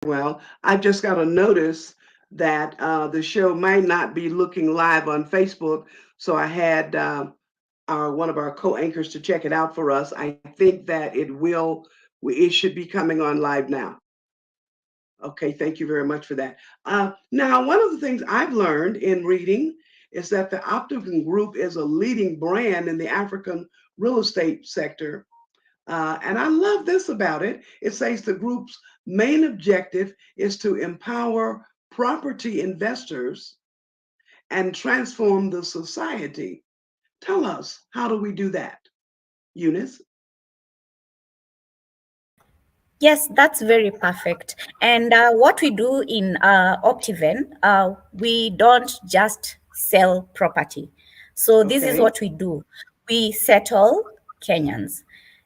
well. I just got a notice that the show might not be looking live on Facebook, so I had our one of our co-anchors to check it out for us. I think that it should be coming on live now. Okay, thank you very much for that. Now, one of the things I've learned in reading is that the Optiven Group is a leading brand in the African real estate sector. And I love this about it. It says the group's main objective is to empower property investors and transform the society. Tell us, how do we do that, Eunice? Yes, that's very perfect. And what we do in Optiven, we don't just sell property. So this is Okay. what we do. We settle Kenyans.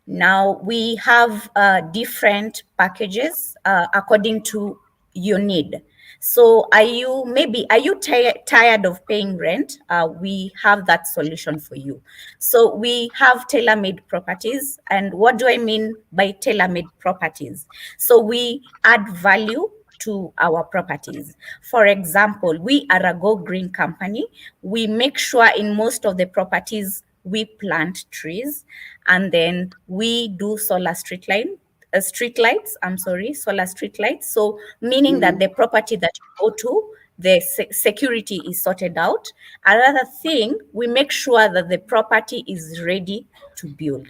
Now we have different packages according to your need. So are you tired of paying rent? We have that solution for you. So we have tailor-made properties. And what do I mean by tailor-made properties? So we add value to our properties. For example, we are a Go Green company. We make sure in most of the properties we plant trees, and then we do street lights, solar street lights. So meaning that Mhm. the property that you go to, the security is sorted out. Another thing, we make sure that the property is ready to build.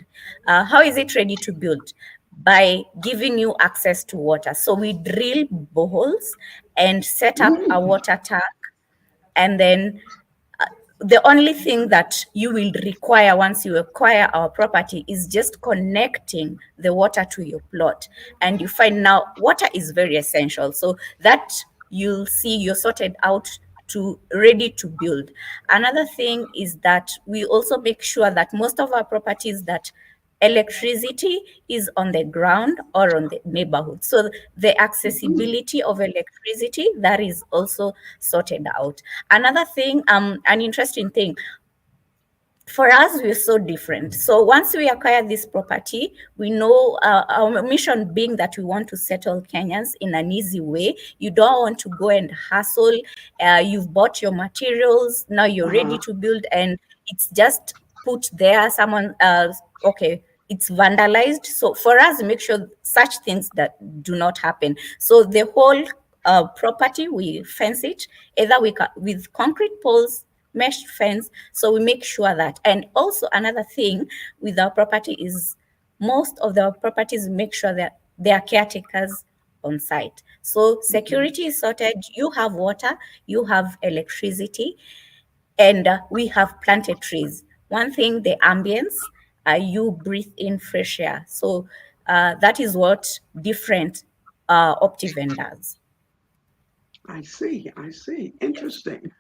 How is it ready to build? By giving you access to water. So we drill boreholes and set up a Mm. water tank, and then the only thing that you will require once you acquire our property is just connecting the water to your plot. And you find now water is very essential. So that you'll see you're sorted out to ready to build. Another thing is that we also make sure that most of our properties that electricity is on the ground or on the neighborhood. So the Mhm. accessibility of electricity, that is also sorted out. Another thing, an interesting thing, for us, we're so different. So once we acquire this property, we know our mission being that we want to settle Kenyans in an easy way. You don't want to go and hustle. You've bought your materials, now you're ready Uh-huh. to build, and it's just put there. Someone, okay, it's vandalized. So for us, make sure such things that do not happen. So the whole property, we fence it either with concrete poles, mesh fence. So we make sure that. And also another thing with our property is most of the properties make sure that there are caretakers on site. So Mhm. security is sorted, you have water, you have electricity, and we have planted trees. One thing, the ambience, you breathe in fresh air. So that is what different Optiven does. I see. I see. Interesting.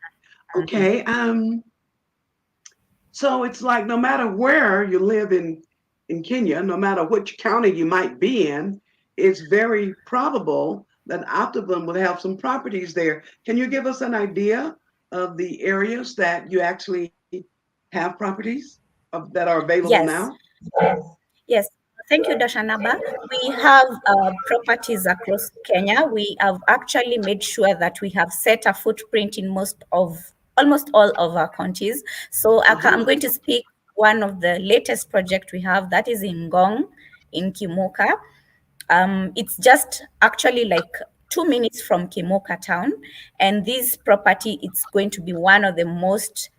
Mhm. Okay. So it's like no matter where you live in Kenya, no matter which county you might be in, it's very probable that Optimum would have some properties there. Can you give us an idea of the areas that you actually have properties that are available now? Yes. Yes, thank you, Dashanaba. We have properties across Kenya. We have actually made sure that we have set a footprint in almost all of our counties. So I'm Uh-huh. going to speak one of the latest project we have, that is in Ngong, in Kimoka. It's just actually like 2 minutes from Kimoka town, and this property, it's going to be one of the most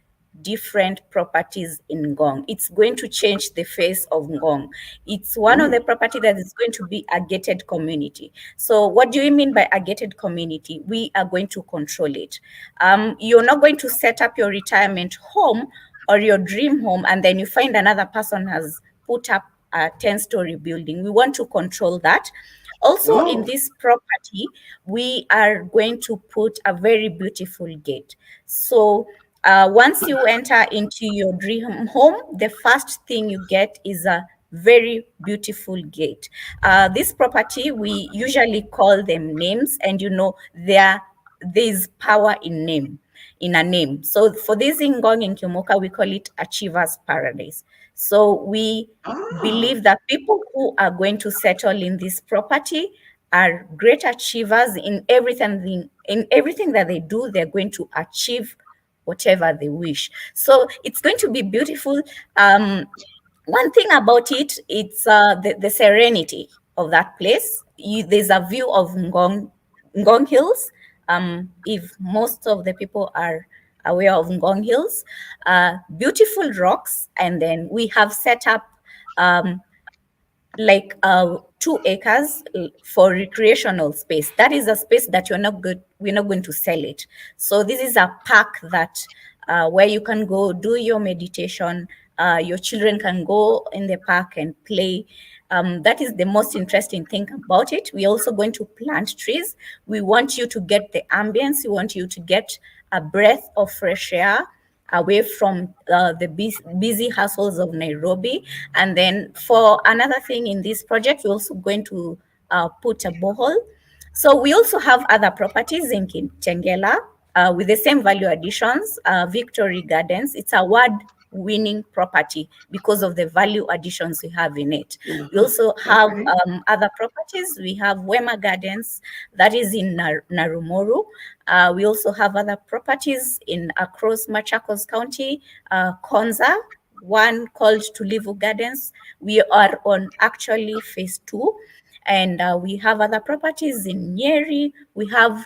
different properties in Ngong. It's going to change the face of Ngong. It's one of the Mm. property that is going to be a gated community. So what do you mean by a gated community? We are going to control it. You're not going to set up your retirement home or your dream home and then you find another person has put up a 10-story building. We want to control that. Also, in Oh. this property, we are going to put a very beautiful gate. So once you enter into your dream home, the first thing you get is a very beautiful gate. This property, we usually call them names, and there's power in a name. So for this in Ngong in Kimoka, we call it Achievers Paradise. So we Ah. believe that people who are going to settle in this property are great achievers in everything that they do. They're going to achieve whatever they wish. So it's going to be beautiful. One thing about it, it's the serenity of that place. There's a view of Ngong Hills. If most of the people are aware of Ngong Hills, beautiful rocks, and then we have set up like 2 acres for recreational space. That is a space that we're not going to sell it. So this is a park that where you can go do your meditation. Your children can go in the park and play. That is the most interesting thing about it. We're also going to plant trees. We want you to get the ambience. We want you to get a breath of fresh air away from the busy hustles of Nairobi. And then for another thing in this project, we're also going to put a borehole. So we also have other properties in Kitengela with the same value additions. Victory Gardens, it's a award-winning property because of the value additions we have in it. We also have other properties. We have Wema Gardens, that is in Narumoru. We also have other properties in across Machakos County, Konza, one called Tulivu Gardens. We are on actually phase 2, and we have other properties in Nyeri. We have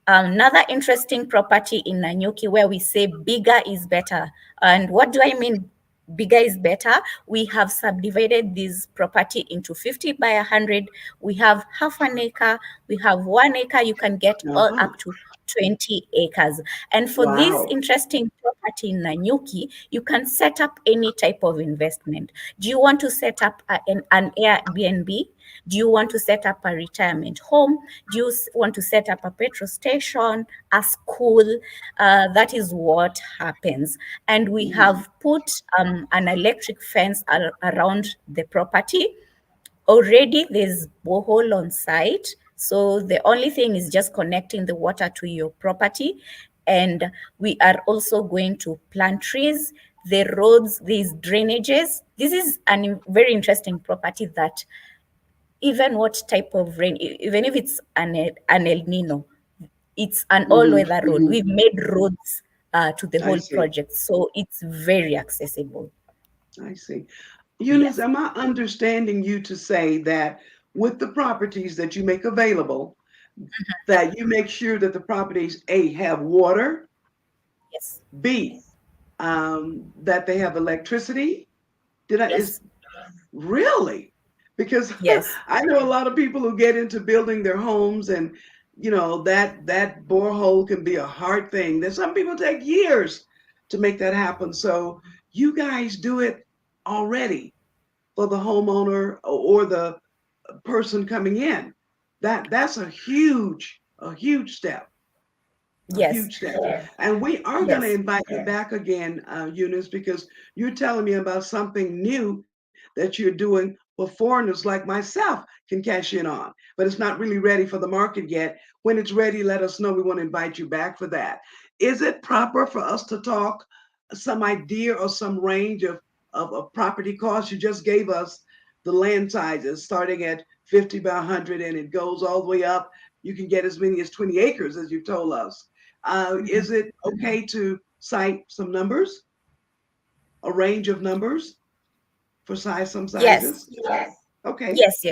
another interesting property in Nanyuki where we say bigger is better. And what do I mean bigger is better? We have subdivided this property into 50 by 100. We have half an acre, we have 1 acre. You can get all up to 20 acres. And for this interesting property in Nanyuki, you can set up any type of investment. Do you want to set up an Airbnb? Do you want to set up a retirement home? Do you want to set up a petrol station, a school? That is what happens. And we have put an electric fence around the property. Already there's borehole on site. So the only thing is just connecting the water to your property. And we are also going to plant trees, the roads, these drainages. This is a very interesting property that even what type of rain, even if it's an El Nino, it's an all-weather road. We've made roads to the whole project, so it's very accessible. I see. Eunice, am I understanding you to say that with the properties that you make available, that you make sure that the properties, A, have water, Yes. B, that they have electricity? Yes. Really? Because Yes. I know a lot of people who get into building their homes, and that borehole can be a hard thing. That some people take years to make that happen. So you guys do it already for the homeowner or the person coming in. That's a huge step. A Yes. huge step. And we are going to invite you back again, Eunice, because you're telling me about something new that you're doing for foreigners like myself can cash in on. But it's not really ready for the market yet. When it's ready, let us know. We want to invite you back for that. Is it proper for us to talk some idea or some range of property costs? You just gave us the land sizes starting at 50 by 100, and it goes all the way up. You can get as many as 20 acres, as you've told us. Is it okay to cite some numbers, a range of numbers for some sizes? Yes. Okay. Yes.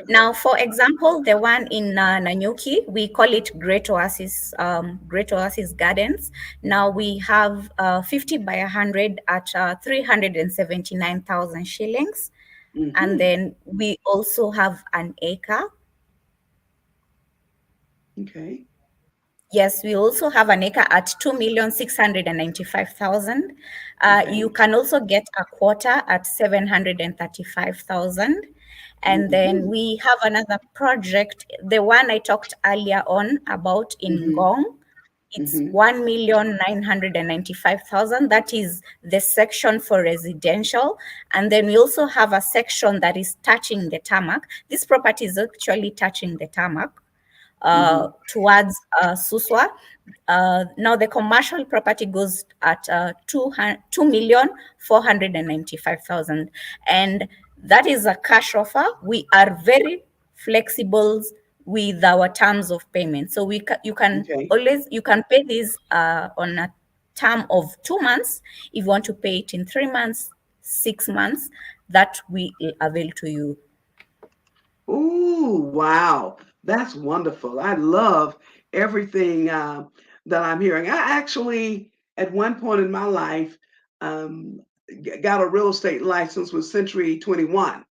Now, for example, the one in Nanyuki, we call it Great Oasis Gardens. Now we have 50 by 100 at 379,000 shillings. And then we also have an acre. Okay. Yes, we also have an acre at 2,695,000. You can also get a quarter at 735,000. And then we have another project, the one I talked earlier on about in Ngong. It's 1,995,000. That is the section for residential. And then we also have a section that is touching the tarmac. This property is actually touching the tarmac towards Suswa. Now the commercial property goes at 2,495,000, and that is a cash offer. We are very flexible with our terms of payment. So you can Okay. always, you can pay this on a term of 2 months. If you want to pay it in 3 months, 6 months, that we avail to you. Ooh, wow. That's wonderful. I love everything that I'm hearing. I actually, at one point in my life, um, got a real estate license with Century 21.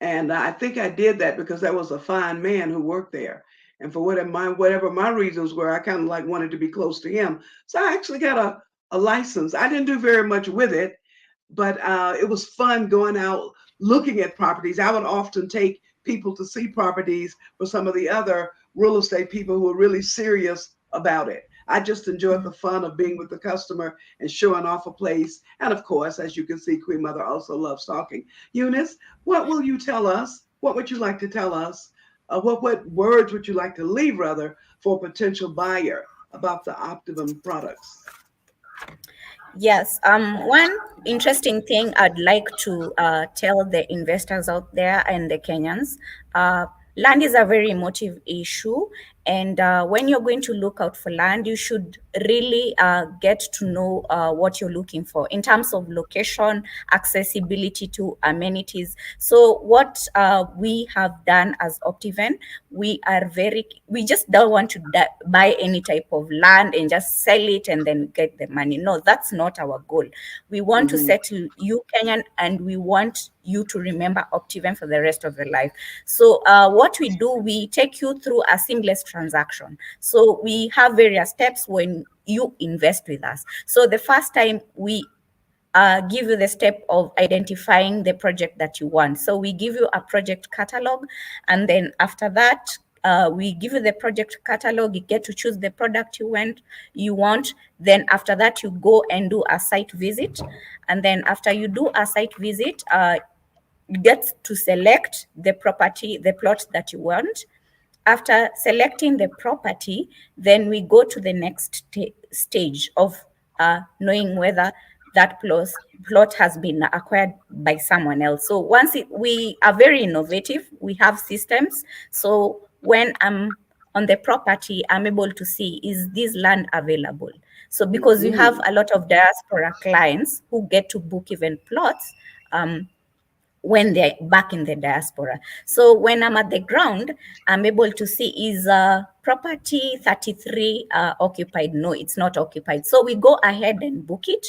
And I think I did that because that was a fine man who worked there. And for whatever my reasons were, I kind of like wanted to be close to him. So I actually got a license. I didn't do very much with it, but it was fun going out looking at properties. I would often take people to see properties for some of the other real estate people who were really serious about it. I just enjoyed the fun of being with the customer and showing off a place. And of course, as you can see, Queen Mother also loves talking. Eunice, what will you tell us? What would you like to tell us? What words would you like to leave, rather, for a potential buyer about the Optiven products? Yes. One interesting thing I'd like to tell the investors out there and the Kenyans, land is a very emotive issue. And when you're going to look out for land, you should really get to know what you're looking for in terms of location, accessibility to amenities. So what we have done as Optiven, we just don't want to buy any type of land and just sell it and then get the money. No, that's not our goal. We want to Mm-hmm. settle you, Kenyan, and we want you to remember Optiven for the rest of your life. So what we do, we take you through a seamless transaction. So we have various steps when you invest with us. So the first time we give you the step of identifying the project that you want. So we give you a project catalog, and then after that, we give you the project catalog. You get to choose the product you want. Then after that, you go and do a site visit, and then after you do a site visit, you get to select the property, the plot that you want. After selecting the property, then we go to the next stage of knowing whether that plot has been acquired by someone else. So we are very innovative, we have systems. So when I'm on the property, I'm able to see, is this land available? So because we have Mm-hmm. a lot of diaspora clients who get to book even plots, when they're back in the diaspora. So when I'm at the ground, I'm able to see, is property 33 occupied? No, it's not occupied. So we go ahead and book it.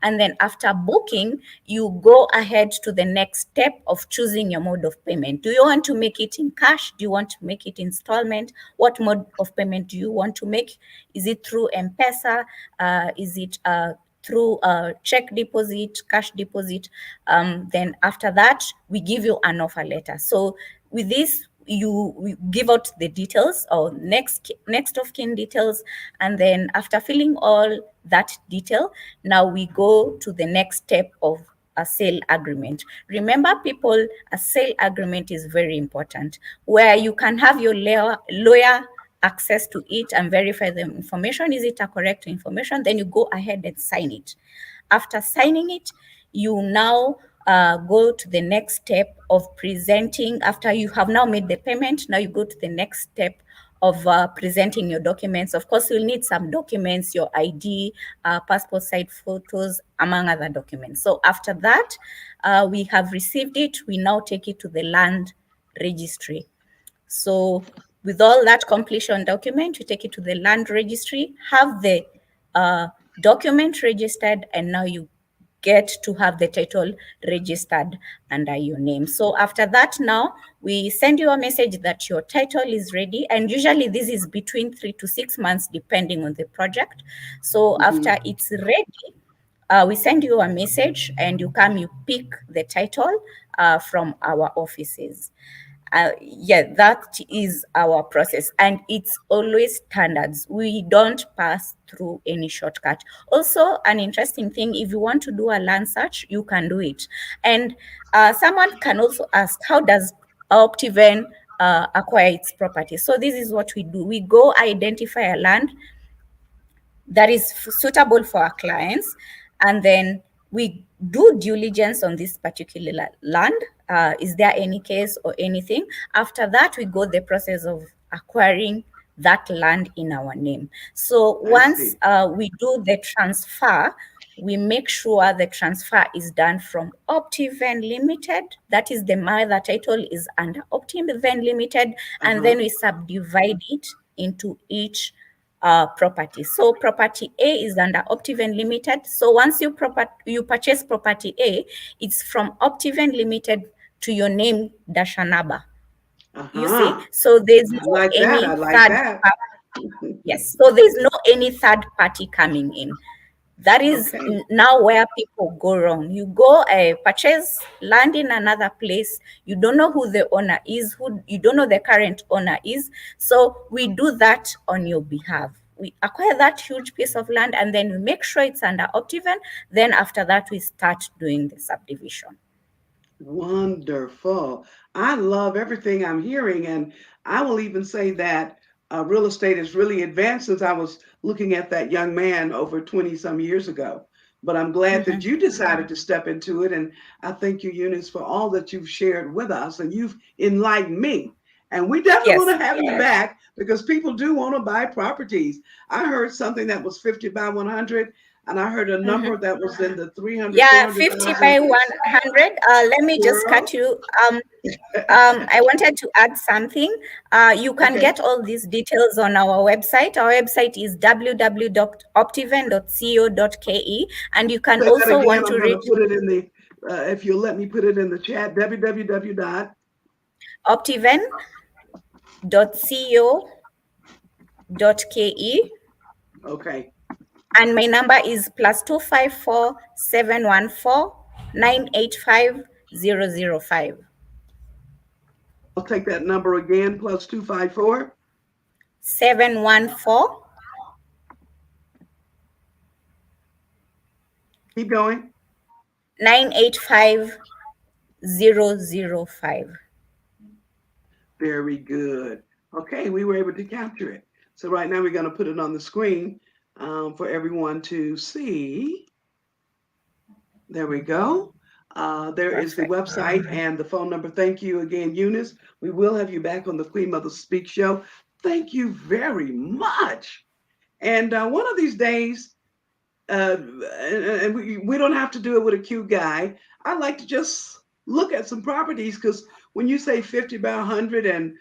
And then after booking, you go ahead to the next step of choosing your mode of payment. Do you want to make it in cash? Do you want to make it installment? What mode of payment do you want to make? Is it through M-Pesa? Is it through check deposit, cash deposit? Then after that, we give you an offer letter. So with this, we give out the details or next of kin details, and then after filling all that detail, now we go to the next step of a sale agreement. Remember, people, a sale agreement is very important, where you can have your lawyer access to it and verify the information. Is it a correct information? Then you go ahead and sign it. After signing it, you now go to the next step of presenting. After you have now made the payment, now you go to the next step of presenting your documents. Of course, you'll need some documents, your ID, passport size photos, among other documents. So after that, we have received it. We now take it to the land registry. So with all that completion document, you take it to the land registry, have the document registered, and now you get to have the title registered under your name. So after that, now we send you a message that your title is ready. And usually this is between 3 to 6 months, depending on the project. So Mm-hmm. after it's ready, we send you a message and you come, you pick the title from our offices. Yeah, that is our process, and it's always standards. We don't pass through any shortcut. Also, an interesting thing, if you want to do a land search, you can do it. And someone can also ask, how does Optiven acquire its property? So this is what we do. We go identify a land that is suitable for our clients, and then we do diligence on this particular land. is there any case or anything. After that, we go the process of acquiring that land in our name. So I once see. we do the transfer, we make sure the transfer is done from Optiven Limited. That is, the mother title is under Optiven Limited, and then Uh-huh. we subdivide it into each property. So property A is under Optiven Limited. So once you purchase property A, it's from Optiven Limited to your name, Dashanaba. You see, Uh-huh. so there's I no like that. I any like third that. yes, so there's no any third party coming in. That is Okay. now where people go wrong. You go purchase land in another place. You don't know who the owner is. Who you don't know the current owner is. So we do that on your behalf. We acquire that huge piece of land and then we make sure it's under Optiven. Then after that, we start doing the subdivision. Wonderful. I love everything I'm hearing. And I will even say that real estate has really advanced since I was looking at that young man over 20 some years ago. But I'm glad that Mhm. you decided to step into it. And I thank you, Eunice, for all that you've shared with us and you've enlightened me. And we definitely want Yes. to have you back because people do want to buy properties. I heard something that was 50 by 100, and I heard a number Mhm. that was in the 300, Yeah, 50 400,000. by 100. Let me just Girl. cut you. I wanted to add something. You can Okay. get all these details on our website. Our website is www.optiven.co.ke, and you can Say that also again. want I'm to going to reach put it in the, if you'll let me put it in the chat, www dot. optiven.co.ke, Okay. and my number is +254 714 985 005. I'll take that number again, plus 254. 714 Keep going. 985 005. Very good. Okay, we were able to capture it. So right now we're going to put it on the screen for everyone to see. There we go. There is the Perfect. website and the phone number. Thank you again, Eunice. We will have you back on the Queen Mother Speak show. Thank you very much. And one of these days, and we don't have to do it with a cute guy. I like to just look at some properties because when you say 50 by 100 and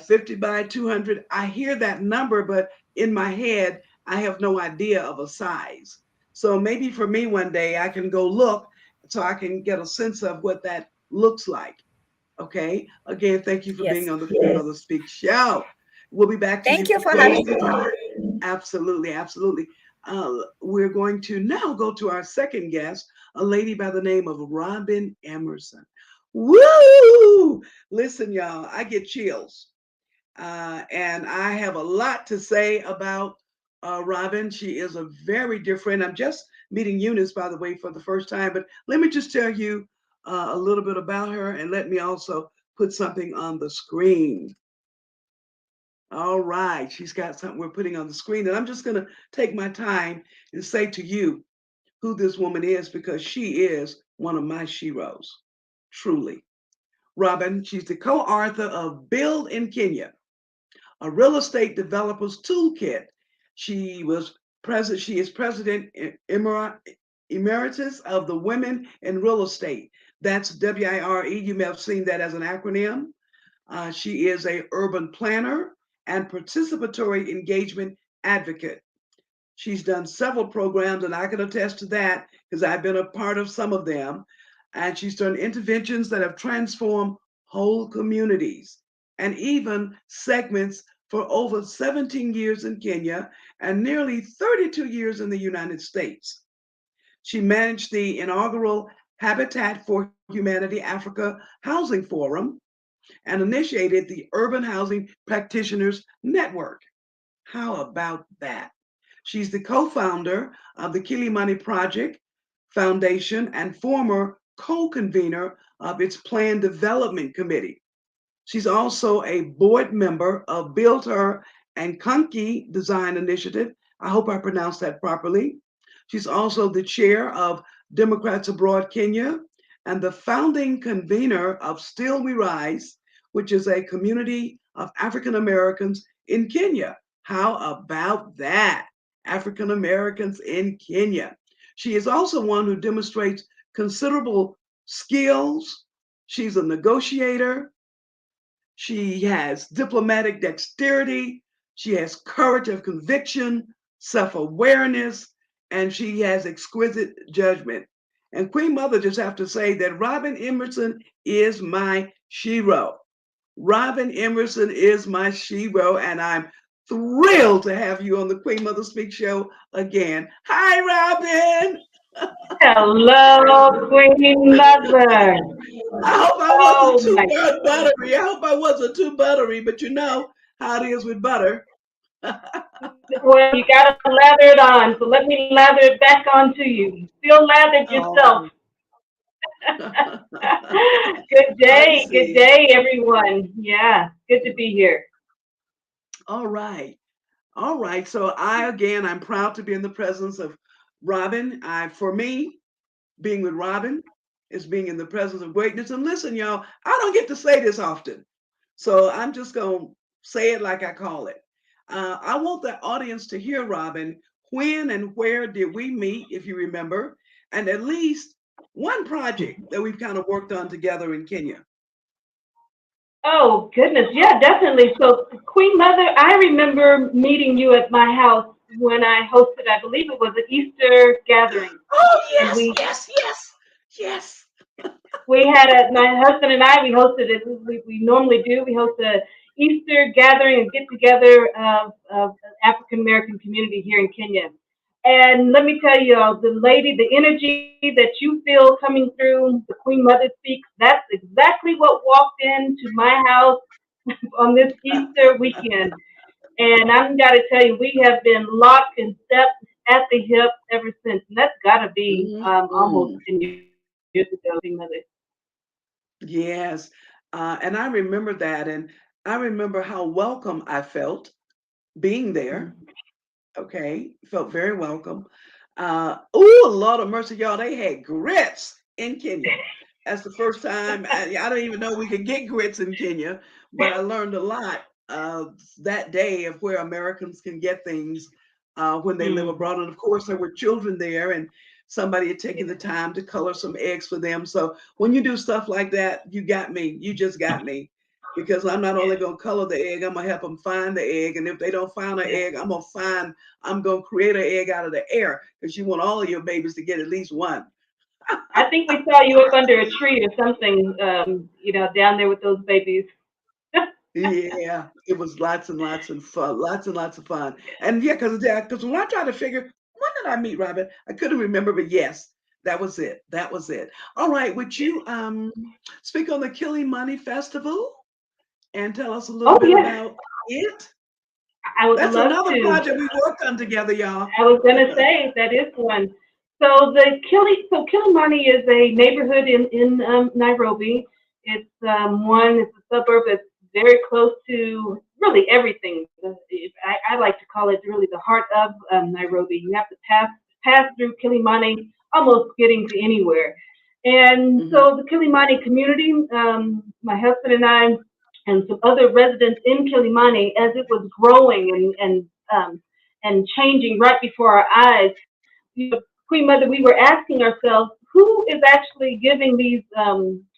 50 by 200, I hear that number, but in my head, I have no idea of a size. So maybe for me one day, I can go look so I can get a sense of what that looks like. Okay. Again, thank you for being Yes. on the Queen Mother Speak show. We'll be back to you Thank you for for having closing. me. Absolutely, absolutely. We're going to now go to our second guest, a lady by the name of Robyn Emerson. Woo! Listen, y'all, I get chills. And I have a lot to say about Robyn. She is a very dear friend. I'm just meeting Eunice, by the way, for the first time, but let me just tell you a little bit about her and let me also put something on the screen. All right, she's got something we're putting on the screen, and I'm just going to take my time and say to you who this woman is because she is one of my sheroes, truly. Robyn, she's the co-author of Build in Kenya, a real estate developer's toolkit. She was president. She is president emeritus of the Women in Real Estate. That's WIRE. You may have seen that as an acronym. She is a urban planner and participatory engagement advocate. She's done several programs, and I can attest to that because I've been a part of some of them. And she's done interventions that have transformed whole communities and even segments for over 17 years in Kenya and nearly 32 years in the United States. She managed the inaugural Habitat for Humanity Africa Housing Forum and initiated the Urban Housing Practitioners Network. How about that? She's the co founder of the Kilimani Project Foundation and former co convenor of its Plan Development Committee. She's also a board member of Build Her and Kunki Design Initiative. I hope I pronounced that properly. She's also the chair of Democrats Abroad Kenya and the founding convener of Still We Rise, which is a community of African Americans in Kenya. How about that? African Americans in Kenya. She is also one who demonstrates considerable skills. She's a negotiator. She has diplomatic dexterity. She has courage of conviction, self awareness, and she has exquisite judgment. And Queen Mother just have to say that Robyn Emerson is my shero. Robyn Emerson is my shero, and I'm thrilled to have you on the Queen Mother Speak Show again. Hi, Robyn. Hello, Queen Mother. I hope I wasn't Oh too my, buttery. I hope I wasn't too buttery, but you know how it is with butter. well, you got to lather it on, so let me lather it back onto you. You still lathered yourself. Oh, I Good see. day, everyone. Yeah, good to be here. All right. All right. So I'm proud to be in the presence of Robyn. For me, being with Robyn is being in the presence of greatness. And listen, y'all, I don't get to say this often. So I'm just going to say it like I call it. I want the audience to hear, Robyn, when and where did we meet, if you remember, and at least one project that we've kind of worked on together in Kenya. Oh, goodness. Yeah, definitely. So, Queen Mother, I remember meeting you at my house when I hosted, I believe it was an Easter gathering. Oh, And yes, yes, yes, yes. we had my husband and I, we hosted it. We normally do. We host a Easter gathering and get together of African American community here in Kenya. And let me tell you, the energy that you feel coming through, the Queen Mother speaks, that's exactly what walked into my house on this Easter weekend. And I'm got to tell you, we have been locked in step at the hip ever since. And that's got to be almost Mhm. 10 years ago, Queen Mother. Yes. And I remember that. And I remember how welcome I felt being there. Mhm. Okay. Felt very welcome. Oh, Lord of mercy, y'all. They had grits in Kenya. That's the first time. I don't even know we could get grits in Kenya, but I learned a lot that day of where Americans can get things when they live Mm. abroad. And of course, there were children there, and somebody had taken the time to color some eggs for them. So when you do stuff like that, you got me. You just got me. Because I'm not only going to color the egg, I'm going to help them find the egg. And if they don't find an Yeah. egg, I'm going to create an egg out of the air because you want all of your babies to get at least one. I think we saw you up under a tree or something, down there with those babies. Yeah, it was lots and lots of fun, lots and lots of fun. And yeah, because when I tried to figure when did I meet Robyn, I couldn't remember, but yes, that was it. That was it. All right, would you speak on the Killing Money Festival and tell us a little Oh, bit yes, about it? I would That's love another to. project we worked on together, y'all. I was gonna say that is one. So Kilimani is a neighborhood in Nairobi. It's a suburb that's very close to really everything. I like to call it really the heart of Nairobi. You have to pass through Kilimani, almost getting to anywhere. And Hmm. so the Kilimani community, my husband and I, and some other residents in Kilimani, as it was growing and changing right before our eyes. Queen Mother, we were asking ourselves, who is actually giving these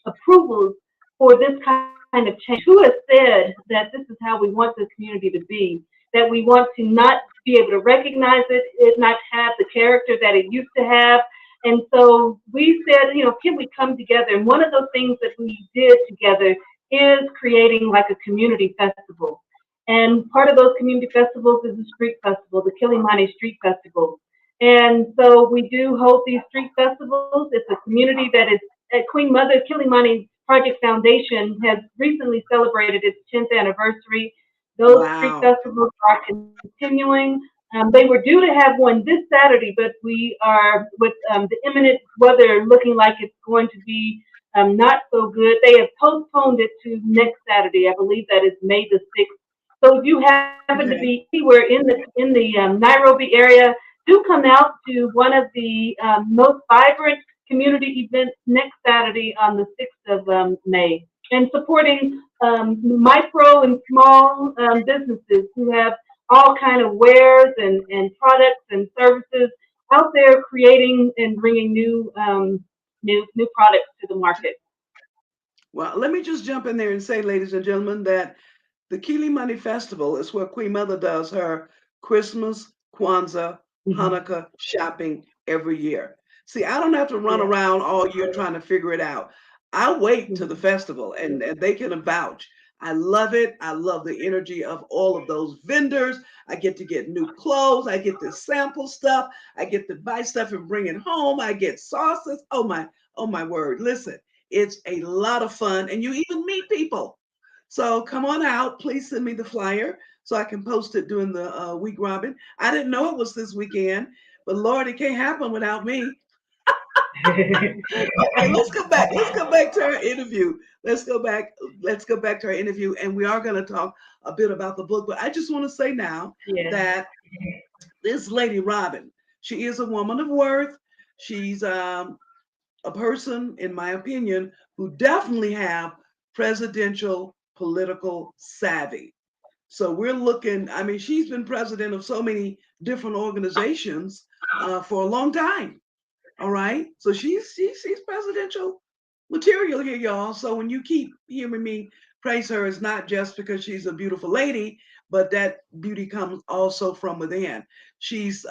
approvals for this kind of change? Who has said that this is how we want the community to be? That we want to not be able to recognize it not have the character that it used to have. And so we said, can we come together? And one of those things that we did together is creating like a community festival. And part of those community festivals is the street festival, the Kilimani Street Festival. And so we do hold these street festivals. It's a community that is at Queen Mother Kilimani Project Foundation has recently celebrated its 10th anniversary. Those street Wow. festivals are continuing. They were due to have one this Saturday, but we are with the imminent weather looking like it's going to be not so good. They have postponed it to next Saturday. I believe that is May the 6th. So if you happen to be Okay. anywhere in the Nairobi area, do come out to one of the most vibrant community events next Saturday on the 6th of May, and supporting micro and small businesses who have all kind of wares and products and services out there, creating and bringing new products to the market. Well, let me just jump in there and say, ladies and gentlemen, that the Kilimani Festival is where Queen Mother does her Christmas, Kwanzaa, Hanukkah shopping every year. See, I don't have to run around all year trying to figure it out. I wait to the festival, and they can vouch. I love it. I love the energy of all of those vendors. I get to get new clothes. I get to sample stuff. I get to buy stuff and bring it home. I get sauces. Oh my word. Listen, it's a lot of fun, and you even meet people. So come on out. Please send me the flyer so I can post it during the week, Robyn. I didn't know it was this weekend, but Lord, it can't happen without me. Okay, let's go back. Let's go back to our interview. Let's go back to our interview, and we are going to talk a bit about the book. But I just want to say now that this lady Robyn, she is a woman of worth. She's a person, in my opinion, who definitely have presidential political savvy. So we're looking. I mean, she's been president of so many different organizations for a long time. All right. So she's presidential material here, y'all. So when you keep hearing me praise her, it's not just because she's a beautiful lady, but that beauty comes also from within. She's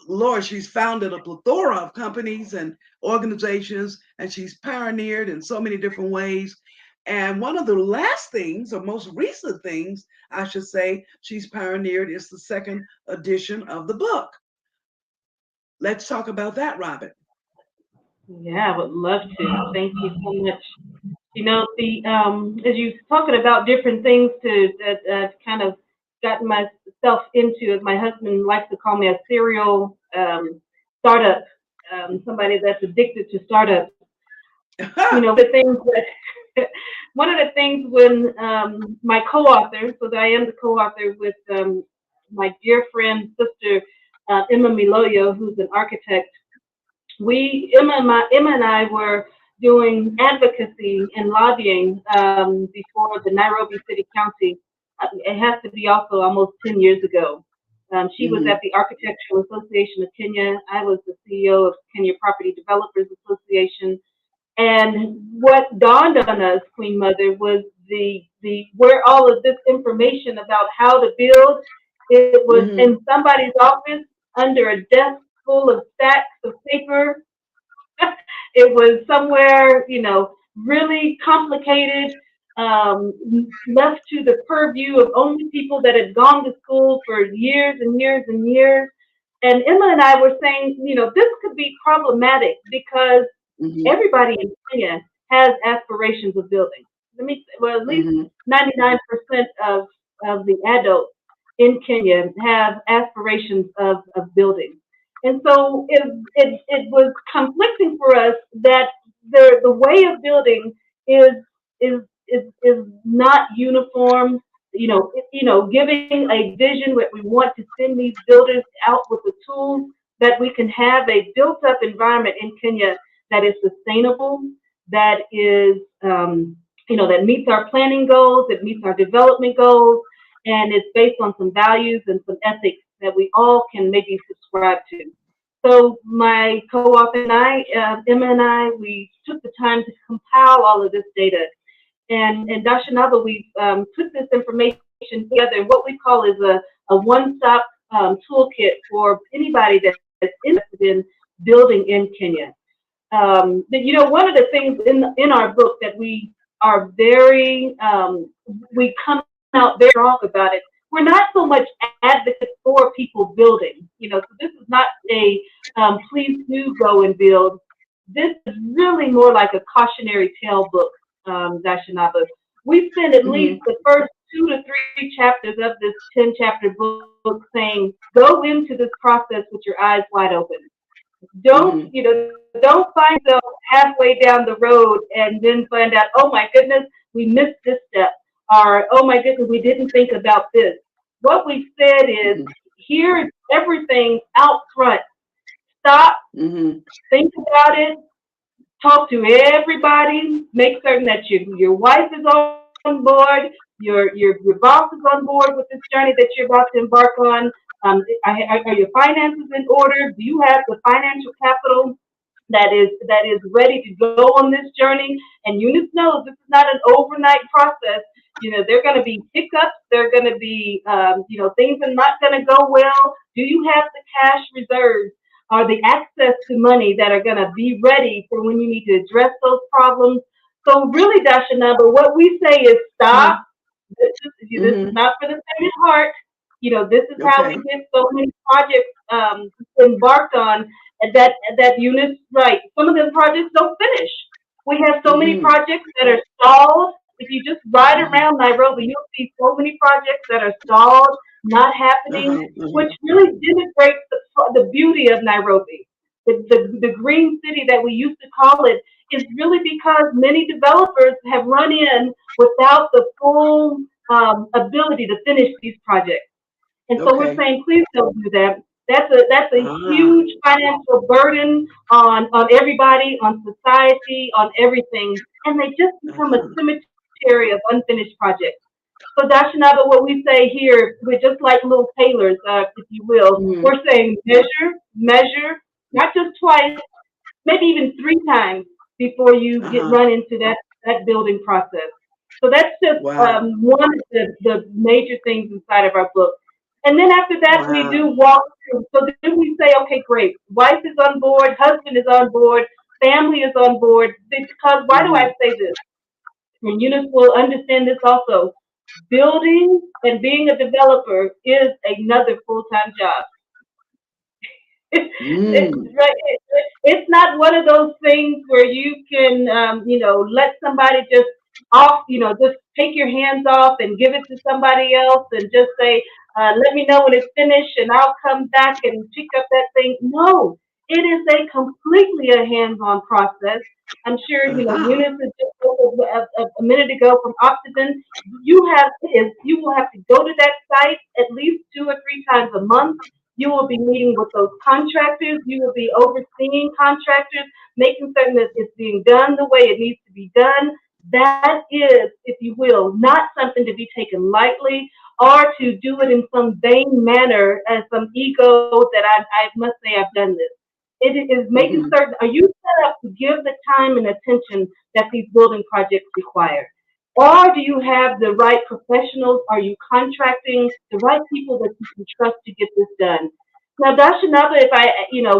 Lord, she's founded a plethora of companies and organizations, and she's pioneered in so many different ways. And one of the last things, or most recent things, I should say, she's pioneered is the second edition of the book. Let's talk about that, Robyn. Yeah, I would love to. Thank you so much. You know, the as you're talking about different things that I've kind of gotten myself into, as my husband likes to call me, a serial startup, somebody that's addicted to startups. You know, the things that one of the things when my co-author, so that I am the co-author with my dear friend, sister Emma Miloyo, who's an architect. Emma and I were doing advocacy and lobbying before the Nairobi City County. It has to be also almost 10 years ago. She was at the Architectural Association of Kenya. I was the CEO of Kenya Property Developers Association. And what dawned on us, Queen Mother, was the where all of this information about how to build, it was in somebody's office under a desk full of stacks of paper. It was somewhere, you know, really complicated, left to the purview of only people that had gone to school for years and years and years. And Emma and I were saying, you know, this could be problematic because everybody in Kenya has aspirations of building. At least 99% of the adults in Kenya have aspirations of building. And so it was conflicting for us that the way of building is not uniform. Giving a vision that we want to send these builders out with the tools that we can have a built-up environment in Kenya that is sustainable, that is that meets our planning goals, that meets our development goals, and it's based on some values and some ethics that we all can maybe subscribe to. So my co-author and I, Emma and I, we took the time to compile all of this data. And in Dashanaba, we put this information together in what we call is a one-stop toolkit for anybody that's interested in building in Kenya. One of the things in our book that we are very, we come out very strong about it. We're not so much advocates for people building, so this is not a please do go and build. This is really more like a cautionary tale book, Dashanaba. We spent at least the first 2 to 3 chapters of this 10-chapter book saying, go into this process with your eyes wide open. Don't find yourself halfway down the road and then find out, oh my goodness, we missed this step. Or, oh my goodness, we didn't think about this. What we said is, here's everything out front. Stop, Mm-hmm. think about it, talk to everybody, make certain that your wife is on board, your boss is on board with this journey that you're about to embark on. Are your finances in order? Do you have the financial capital that is ready to go on this journey? And Eunice knows this is not an overnight process. You know, there are going to be hiccups. There are going to be, things are not going to go well. Do you have the cash reserves or the access to money that are going to be ready for when you need to address those problems? So really, Dashanaba, what we say is stop. This is Mm-hmm. not for the faint of heart. You know, this is how we Okay. get so many projects embarked on, and that Eunice, right? Some of them projects don't finish. We have so many Mm-hmm. projects that are stalled. If you just ride Mm-hmm. around Nairobi, you'll see so many projects that are stalled, not happening, Uh-huh. which Uh-huh. really denigrates the beauty of Nairobi. The green city that we used to call it is really because many developers have run in without the full ability to finish these projects. And so we're Okay. saying, please don't do that. That's a Ah. huge financial burden on everybody, on society, on everything, and they just become a Uh-huh. cemetery of unfinished projects. So Dashanaba, what we say here, we're just like little tailors, if you will. Mm-hmm. We're saying measure, measure, not just twice, maybe even three times before you get Uh-huh. run into that building process. So that's just Wow. one of the major things inside of our book. And then after that, we Wow. do walk through. So then we say, okay, great. Wife is on board, husband is on board, family is on board. Because why do Mm-hmm. I say this? And Eunice will understand this also. Building and being a developer is another full-time job. Mm. It's not one of those things where you can, let somebody just off, just take your hands off and give it to somebody else and just say, let me know when it's finished and I'll come back and pick up that thing. No, it is a completely a hands-on process. I'm sure, Uh-huh. Eunice is just a minute ago from Optiven. You will have to go to that site at least 2 or 3 times a month. You will be meeting with those contractors. You will be overseeing contractors, making certain that it's being done the way it needs to be done. That is, if you will, not something to be taken lightly or to do it in some vain manner as some ego that I must say I've done this. It is making Mm-hmm. certain, are you set up to give the time and attention that these building projects require? Or do you have the right professionals? Are you contracting the right people that you can trust to get this done? Now, Dashanaba, if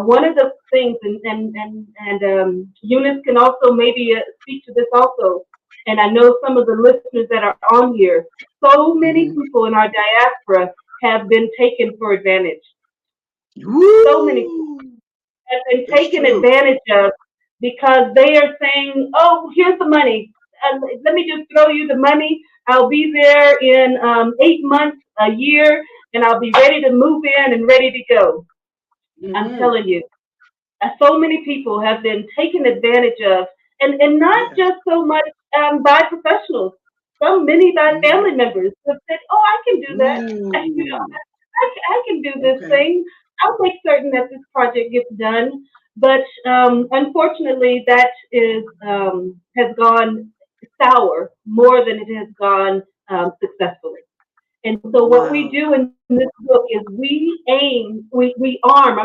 one of the things, and Eunice can also maybe speak to this also, and I know some of the listeners that are on here, so many Mm-hmm. people in our diaspora have been taken for advantage. So many Woo! have been That's taken true. advantage of because they are saying, "Oh, here's the money. Let me just throw you the money. I'll be there in 8 months, a year, and I'll be ready to move in and ready to go." I'm Mm-hmm. telling you, so many people have been taken advantage of, and not Yes. just so much by professionals. Many by Mm-hmm. family members have said, "Oh, I can do that. Ooh. I can do this Okay. thing. I'll make certain that this project gets done." But unfortunately, that is has gone sour more than it has gone successfully. And so what we Wow. do in this book is we arm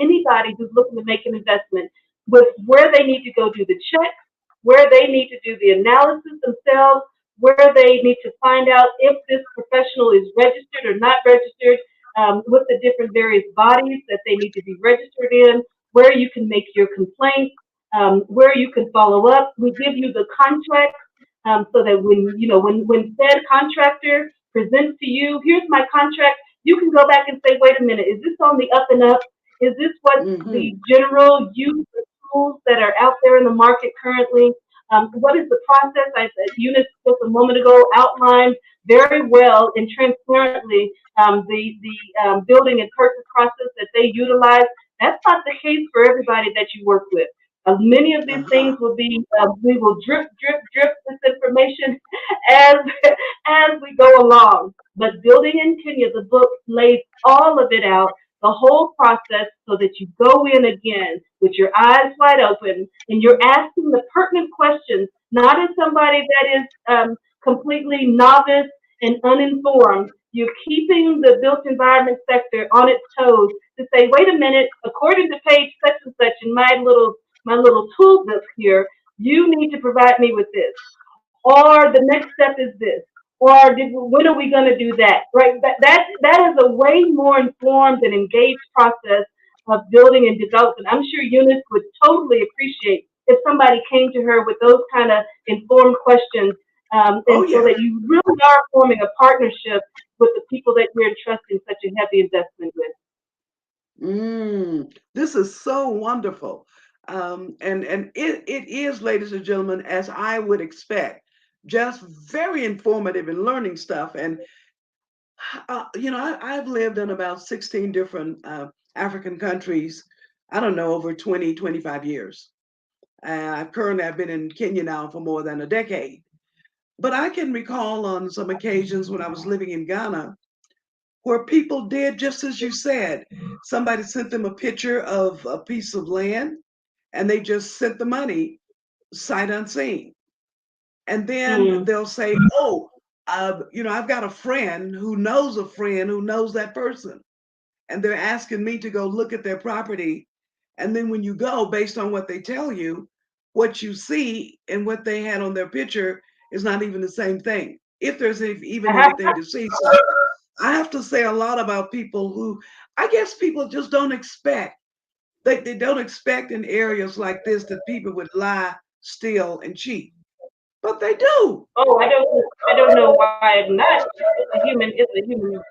anybody who's looking to make an investment with where they need to go do the checks, where they need to do the analysis themselves, where they need to find out if this professional is registered or not registered, with the different various bodies that they need to be registered in, where you can make your complaints, where you can follow up. We give you the contract so that when said contractor presents to you, here's my contract, you can go back and say, wait a minute, is this on the up and up? Is this what Mm-hmm. the general use of tools that are out there in the market currently? What is the process? Eunice just a moment ago outlined very well and transparently the building and purchase process that they utilize. That's not the case for everybody that you work with. Many of these Uh-huh. things will be, we will drip this information as as we go along. But Building in Kenya, the book lays all of it out the whole process so that you go in again with your eyes wide open and you're asking the pertinent questions, not as somebody that is completely novice and uninformed. You're keeping the built environment sector on its toes to say, wait a minute, according to page such and such in my little tool book here, you need to provide me with this. Or the next step is this. Or when are we going to do that? Right? That is a way more informed and engaged process of building and development. I'm sure Eunice would totally appreciate if somebody came to her with those kind of informed questions, Oh, and so yeah. that you really are forming a partnership with the people that you're entrusting such a heavy investment with. This is so wonderful. And it is, ladies and gentlemen, as I would expect, just very informative and learning stuff. And, I've lived in about 16 different African countries, I don't know, over 20, 25 years. Currently, I've been in Kenya now for more than a decade. But I can recall on some occasions when I was living in Ghana where people did just as you said. Somebody sent them a picture of a piece of land and they just sent the money sight unseen. And then Mm. they'll say, oh, I've got a friend who knows that person. And they're asking me to go look at their property. And then when you go, based on what they tell you, what you see and what they had on their picture is not even the same thing, if there's even anything to see. So I have to say a lot about people who I guess people just don't expect. They don't expect in areas like this that people would lie, steal, and cheat. But they do. Oh, I don't know why not. It's a human condition.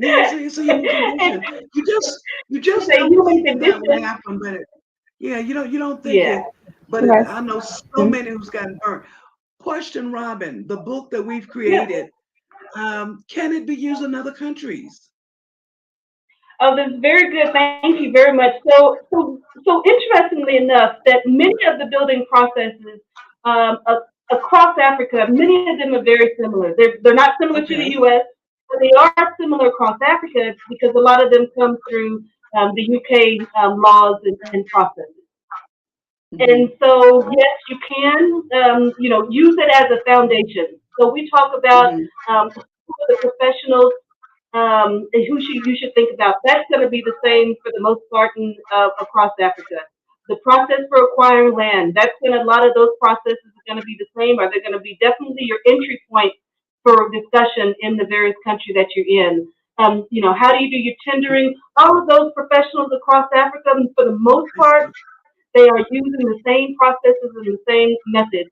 Yeah, it's a human condition. You It's just a don't human think that that would condition. happen, but yeah, you don't think Yeah. it. But I Yes. know so many who's gotten burnt. Question, Robyn, the book that we've Yeah. created, can it be used in other countries? Oh, that's very good. Thank you very much. So interestingly enough, that many of the building processes across Africa, many of them are very similar. They're not similar to the Okay. U.S., but they are similar across Africa because a lot of them come through the UK laws and processes. And Hmm. so, yes, you can, use it as a foundation. So we talk about Hmm. who are the professionals and who you should think about. That's going to be the same for the most part across Africa. The process for acquiring land, that's going to, a lot of those processes are going to be the same, or they're going to be definitely your entry point for discussion in the various country that you're in. How do you do your tendering? All of those professionals across Africa, for the most I part, see. they are using the same processes and the same methods.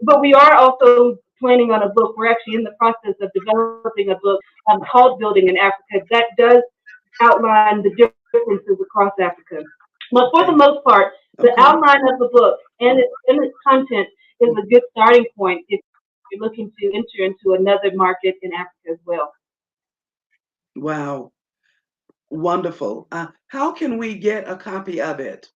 But we are also planning on a book. We're actually in the process of developing a book called Building in Africa that does outline the differences across Africa. But for the Okay. most part, the Okay. outline of the book and its content is a good starting point if you're looking to enter into another market in Africa as well. Wow. Wonderful. How can we get a copy of it?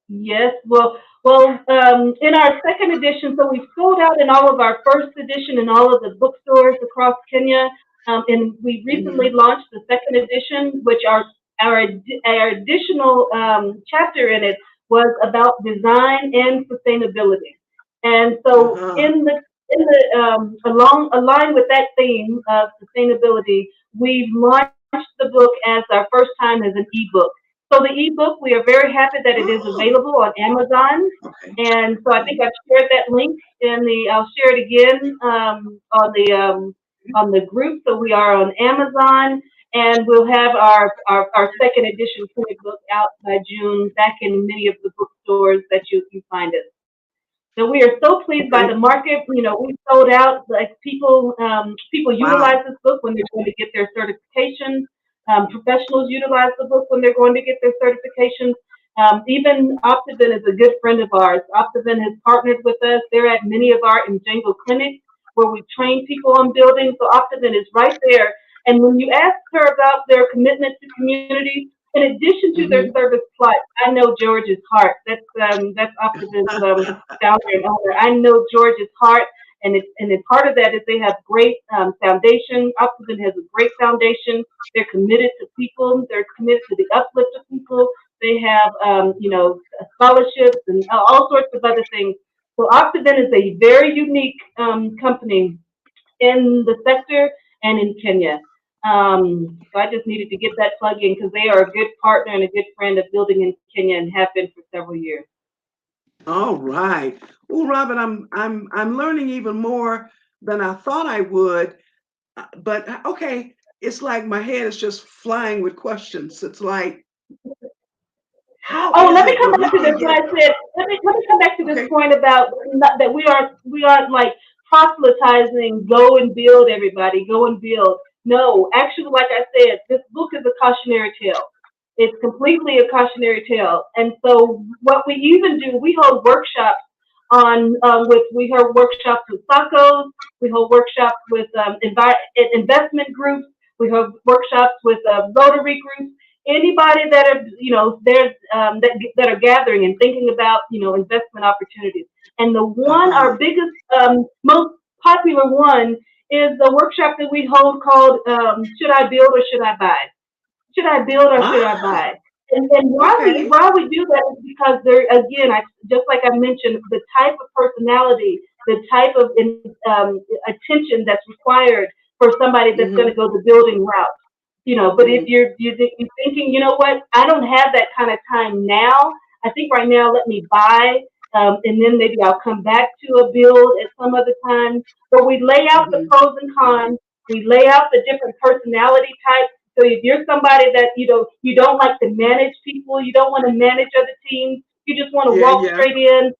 Yes, well, in our second edition, so we've sold out in all of our first edition in all of the bookstores across Kenya, and we recently Hmm. launched the second edition, which our additional chapter in it was about design and sustainability. And so, Uh-huh. in the along aligned with that theme of sustainability, we've launched the book as our first time as an ebook. So the ebook, we are very happy that it is Oh, available on Amazon. okay. And so I Okay. think I've shared that link I'll share it again on the group. So we are on Amazon and we'll have our second edition printed book out by June back in many of the bookstores that you find us. So we are so pleased by Okay. the market. We sold out. Like people Wow. utilize this book when they're going to get their certifications. Professionals utilize the book when they're going to get their certifications. Even Optiven is a good friend of ours. Optiven has partnered with us. They're at many of our Njango clinics where we train people on building. So Optiven is right there. And when you ask her about their commitment to community, in addition to their Hmm. service plot, I know George's heart. That's Optiven's founder and owner. I know George's heart And part of that is they have great foundation. Optiven has a great foundation. They're committed to people. They're committed to the uplift of people. They have, scholarships and all sorts of other things. So Optiven is a very unique company in the sector and in Kenya. So I just needed to get that plug in because they are a good partner and a good friend of building in Kenya and have been for several years. All right. Well, Robyn, I'm learning even more than I thought I would. But okay, it's like my head is just flying with questions. It's like, how Oh, is let me it come that we back to this. can What I get? said. Let me come back to this Okay. point about that we aren't like proselytizing. Go and build, everybody. Go and build. No, actually, like I said, this book is a cautionary tale. It's completely a cautionary tale. And so, what we even do, we hold workshops on we hold workshops with SACOs. We hold workshops with investment groups. We hold workshops with Rotary groups, anybody that are that are gathering and thinking about investment opportunities. And the one, Uh-huh. our biggest, most popular one is the workshop that we hold called "Should I Build or Should I Buy?" Should I build or should I Ah, buy? And okay. why we do that is because there again, just like I mentioned, the type of personality, the type of attention that's required for somebody that's going Mm-hmm. to go the building route. But if Mm-hmm. you're thinking, you know what, I don't have that kind of time now. I think right now, let me buy, and then maybe I'll come back to a build at some other time. But we lay out the Mm-hmm. pros and cons. We lay out the different personality types. So if you're somebody that you don't like to manage people, you don't want to manage other teams, you just want to Yeah, walk yeah. straight in,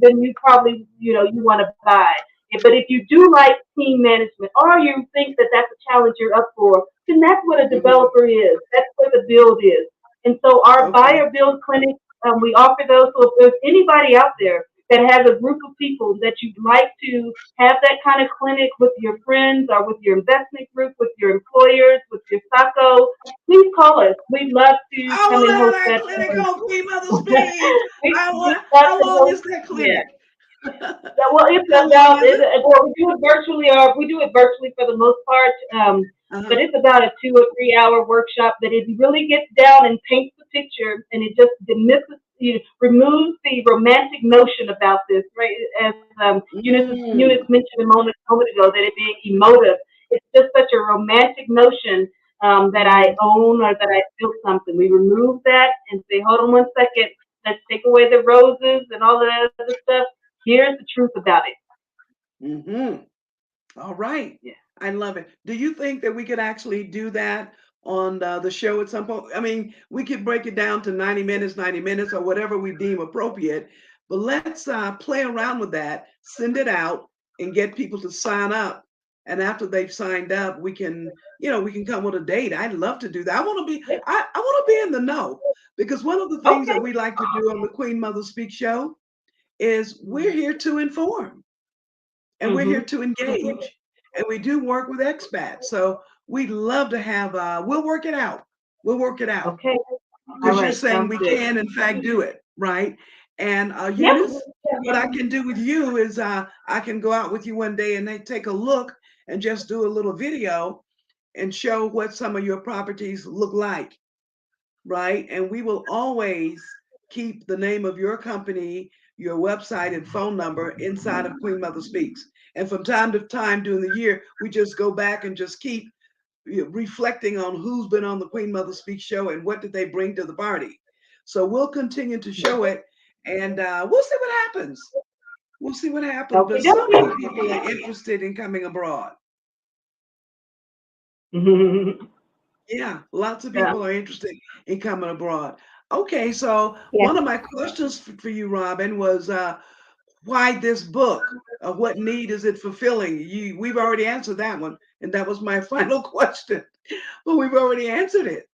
then you probably you want to buy. But if you do like team management, or you think that that's a challenge you're up for, then that's what a Mm-hmm. developer is. That's what the build is. And so our Okay. buyer build clinics, we offer those. So if there's anybody out there that has a group of people that you'd like to have that kind of clinic with your friends or with your investment group, with your employers, with your SACO, please call us. We'd love to I come want and to have host that that. clinic on Queen Mother Speaks. We'd love How to long host. is that Yeah. clinic? Yeah, well, it's How long about is it? well, we do it virtually, or we do it virtually for the most part. But Uh-huh. it's about a 2 or 3 hour workshop that it really gets down and paints the picture, and it just removes the romantic notion about this, right? As Eunice Mm. mentioned a moment ago, that it being emotive, it's just such a romantic notion that I Mm-hmm. own or that I feel something. We remove that and say, hold on one second, let's take away the roses and all of that other stuff. Here's the truth about it. Mm-hmm. All right. Yeah. I love it. Do you think that we could actually do that on the show at some point? I mean, we could break it down to 90 minutes, or whatever we deem appropriate. But let's play around with that, send it out, and get people to sign up. And after they've signed up, we can come with a date. I'd love to do that. I want to be in the know, because one of the things Okay. that we like to do on the Queen Mother Speak show is we're here to inform, and we're here Mm-hmm. to engage, and we do work with expats. So we'd love to have, we'll work it out. We'll work it out, Okay. All because you're right. saying Sounds we good. can in fact do it, right? And Yeah. Eunice, what I can do with you is I can go out with you one day and they take a look and just do a little video and show what some of your properties look like, right? And we will always keep the name of your company, your website, and phone number inside of Queen Mother Speaks. And from time to time during the year, we just go back and just keep reflecting on who's been on the Queen Mother Speaks show and what did they bring to the party. So we'll continue to show it, and we'll see what happens. We'll see what happens. But Okay. so many people are interested in coming abroad. Yeah, lots of Yeah. people are interested in coming abroad. Okay, so Yes. one of my questions for you, Robyn, was why this book? What need is it fulfilling? We've already answered that one, and that was my final question. But we've already answered it.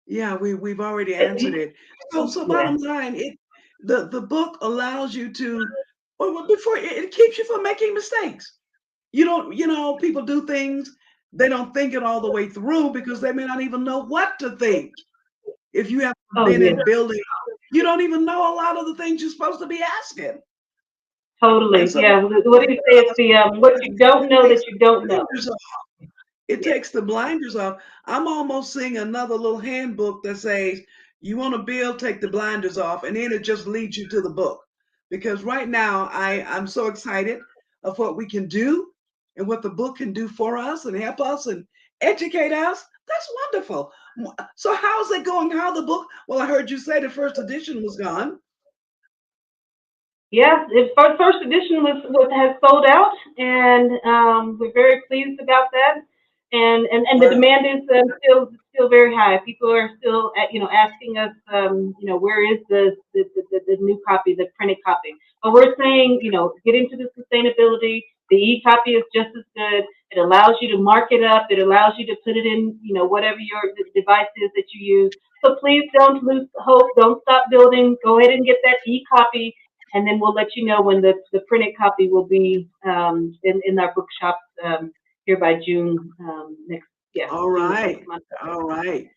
Yeah, we've already answered it. So Yeah. bottom line, the book allows you to, well, before it keeps you from making mistakes. People do things, they don't think it all the way through because they may not even know what to think. If you have Oh been yeah. in building, you don't even know a lot of the things you're supposed to be asking. Totally. And so Yeah. What do you say? It's the what you don't know that you don't know. it Yeah. takes the blinders off. I'm almost seeing another little handbook that says, you want to build, take the blinders off, and then it just leads you to the book. Because right now, I'm so excited of what we can do and what the book can do for us and help us and educate us. That's wonderful. So how's it going? How the book? Well, I heard you say the first edition was gone. Yes, first edition was has sold out, and we're very pleased about that. And the Wow. demand is still very high. People are still asking us where is the new copy, the printed copy. But we're saying get into the sustainability. The e-copy is just as good. It allows you to mark it up. It allows you to put it in whatever your device is that you use. So please don't lose hope. Don't stop building. Go ahead and get that e-copy, and then we'll let you know when the printed copy will be in our bookshops here by June All June of next right. month. All right.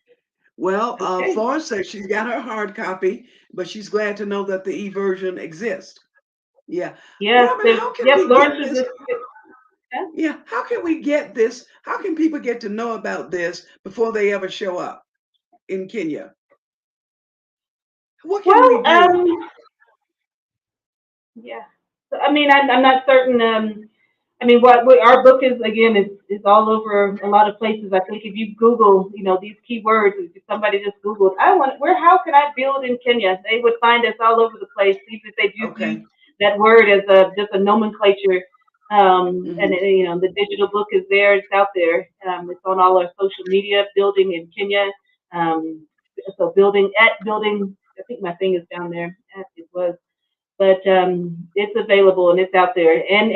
Well, Okay. Florence says she's got her hard copy, but she's glad to know that the e-version exists. Yeah. Yes. Robyn, how can Yes. we get Lawrence this? is. Yeah. Yeah, how can we get this? How can people get to know about this before they ever show up in Kenya? What can we Well, do? yeah. So, I mean, I'm not certain. I mean, what our book is again is all over a lot of places. I think if you Google, these keywords, if somebody just Googled, how can I build in Kenya? They would find us all over the place, even if they just use Okay. that word as just a nomenclature. And Hmm. the digital book is there. It's out there. It's on all our social media. Building in Kenya. Um, so building. I think my thing is down there. It was, but it's available and it's out there. And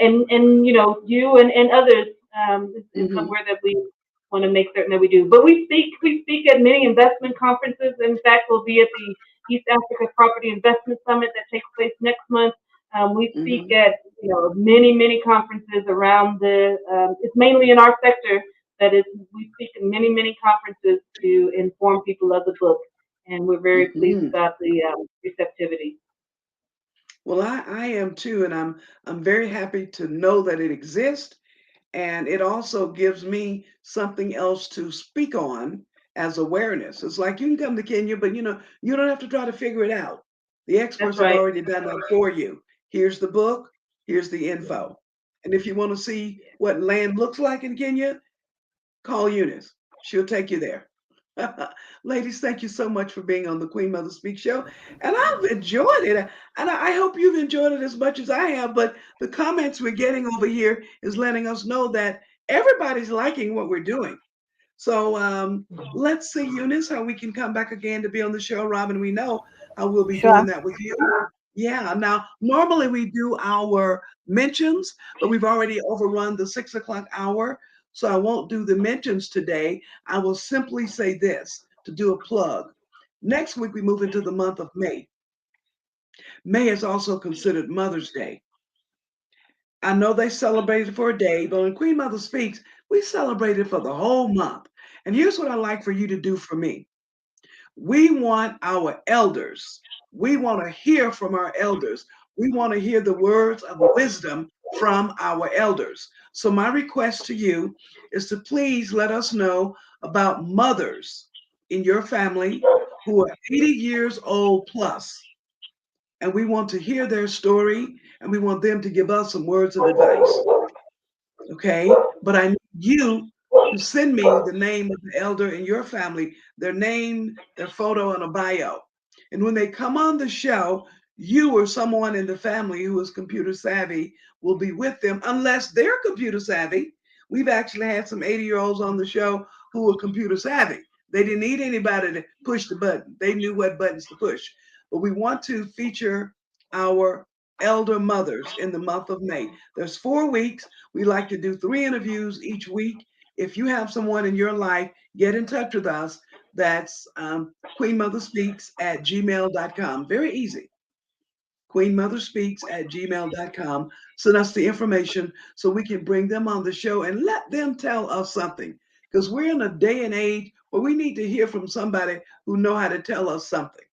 you and others is Hmm. somewhere that we want to make certain that we do. But we speak at many investment conferences. In fact, we'll be at the East Africa Property Investment Summit that takes place next month. We speak Hmm. at many conferences around the. It's mainly in our sector that is. We speak at many conferences to inform people of the book, and we're very pleased Hmm. about the receptivity. Well, I am too, and I'm very happy to know that it exists, and it also gives me something else to speak on as awareness. It's like you can come to Kenya, but you don't have to try to figure it out. The That's experts have right. already done that for you. Here's the book, here's the info. And if you want to see what land looks like in Kenya, call Eunice. She'll take you there. Ladies, thank you so much for being on the Queen Mother Speak show. And I've enjoyed it. And I hope you've enjoyed it as much as I have. But the comments we're getting over here is letting us know that everybody's liking what we're doing. So let's see, Eunice, how we can come back again to be on the show. Robyn, we know how we'll be doing Sure. that with you. Yeah. Now, normally we do our mentions, but we've already overrun the 6 o'clock hour. So I won't do the mentions today. I will simply say this to do a plug. Next week, we move into the month of May. May is also considered Mother's Day. I know they celebrated for a day, but when Queen Mother Speaks, we celebrated for the whole month. And here's what I'd like for you to do for me. We want our elders. We want to hear from our elders. We want to hear the words of wisdom from our elders. So, my request to you is to please let us know about mothers in your family who are 80 years old plus, and we want to hear their story and we want them to give us some words of advice. Okay. But I need you to send me the name of the elder in your family, their name, their photo, and a bio. And when they come on the show, you or someone in the family who is computer savvy will be with them, unless they're computer savvy. We've actually had some 80-year-olds on the show who were computer savvy. They didn't need anybody to push the button, they knew what buttons to push. But we want to feature our elder mothers in the month of May. There's 4 weeks. We like to do 3 interviews each week. If you have someone in your life, get in touch with us. That's queenmotherspeaks@gmail.com. Very easy. Queenmotherspeaks@gmail.com. Send us the information so we can bring them on the show and let them tell us something. Because we're in a day and age where we need to hear from somebody who know how to tell us something.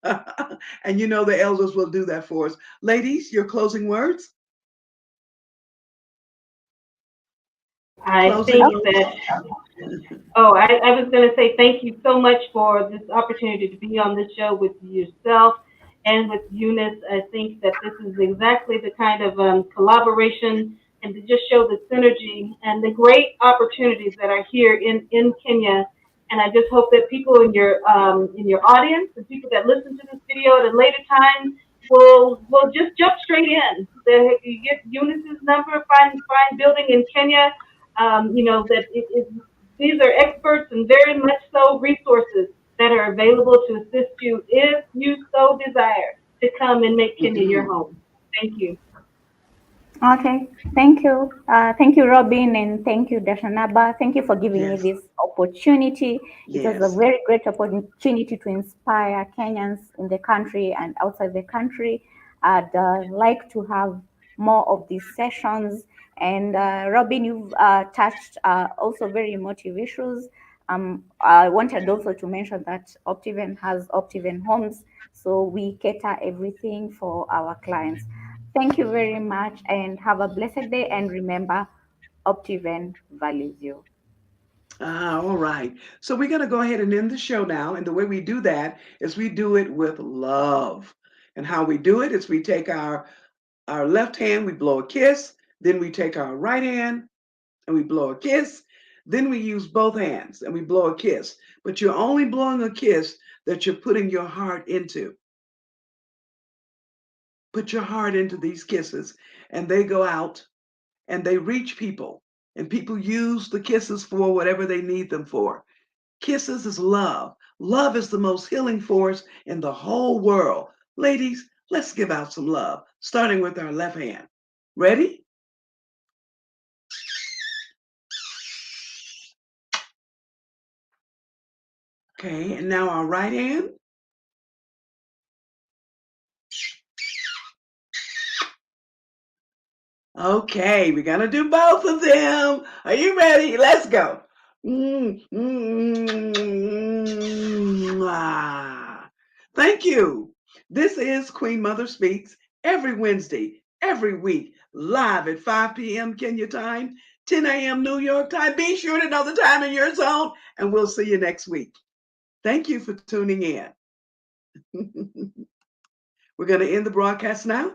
And you know the elders will do that for us. Ladies, your closing words? I Closing think words? that, I was going to say thank you so much for this opportunity to be on this show with yourself and with Eunice. I think that this is exactly the kind of collaboration and to just show the synergy and the great opportunities that are here in Kenya. And I just hope that people in your audience and people that listen to this video at a later time will just jump straight in. You get Eunice's number, find building in Kenya. That these are experts and very much so resources that are available to assist you if you so desire to come and make Kenya your Mhm. home. Thank you. Okay, thank you. Thank you, Robyn, and thank you, Dashanaba. Thank you for giving me Yes, this opportunity. It was a yes. very great opportunity to inspire Kenyans in the country and outside the country. I'd like to have more of these sessions. And Robyn, you've touched also very emotive issues. I wanted also to mention that Optiven has Optiven homes, so we cater everything for our clients. Thank you very much and have a blessed day. And remember, Optiven values you. All right. So we're going to go ahead and end the show now. And the way we do that is we do it with love. And how we do it is we take our left hand, we blow a kiss. Then we take our right hand and we blow a kiss. Then we use both hands and we blow a kiss. But you're only blowing a kiss that you're putting your heart into. Put your heart into these kisses, and they go out and they reach people. And people use the kisses for whatever they need them for. Kisses is love. Love is the most healing force in the whole world. Ladies, let's give out some love, starting with our left hand. Ready? Okay, and now our right hand. Okay, we're gonna do both of them. Are you ready? Let's go. Ah. Thank you. This is Queen Mother Speaks every Wednesday, every week, live at 5 p.m. Kenya time, 10 a.m. New York time. Be sure to know the time in your zone, and we'll see you next week. Thank you for tuning in. We're going to end the broadcast now.